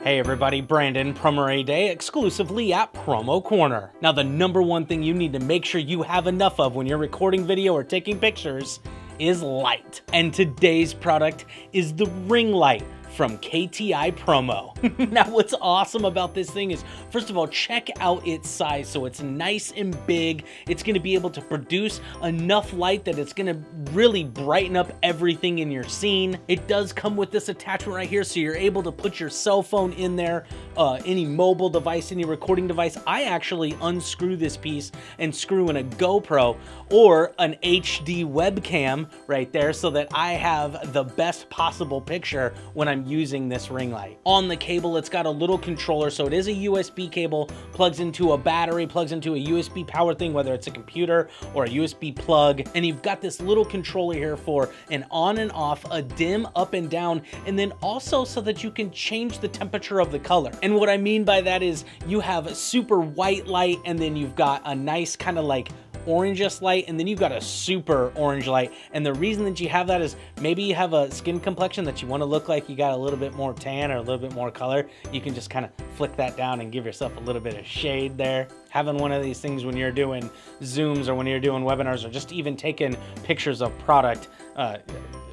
Hey everybody, Brandon, Promo Day, exclusively at Promo Corner. Now the number one thing you need to make sure you have enough of when you're recording video or taking pictures is light. And today's product is the ring light from KTI Promo. Now what's awesome about this thing is, first of all, check out its size. So it's nice and big. It's gonna be able to produce enough light that it's gonna really brighten up everything in your scene. It does come with this attachment right here, so you're able to put your cell phone in there, any mobile device, any recording device. I actually unscrew this piece and screw in a GoPro or an HD webcam right there so that I have the best possible picture when I'm using this ring light. On the cable, it's got a little controller, so it is a USB cable, plugs into a battery, plugs into a USB power thing, whether it's a computer or a USB plug, and you've got this little controller here for an on and off, a dim, up and down, and then also so that you can change the temperature of the color. And what I mean by that is you have a super white light, and then you've got a nice kind of like orangeous light, and then you've got a super orange light. And the reason that you have that is maybe you have a skin complexion that you want to look like you got a little bit more tan or a little bit more color. You can just kind of flick that down and give yourself a little bit of shade there. Having one of these things when you're doing Zooms or when you're doing webinars or just even taking pictures of product,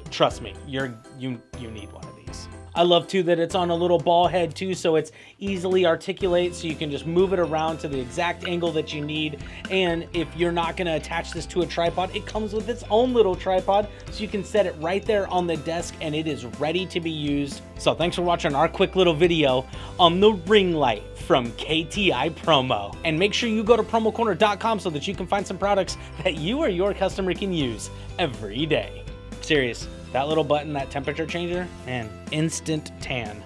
trust me, you need one of these. I love too that it's on a little ball head too, so it's easily articulate, so you can just move it around to the exact angle that you need. And if you're not gonna attach this to a tripod, it comes with its own little tripod, so you can set it right there on the desk and it is ready to be used. So thanks for watching our quick little video on the ring light from KTI Promo. And make sure you go to promocorner.com so that you can find some products that you or your customer can use every day. Serious. That little button, that temperature changer, man, instant tan.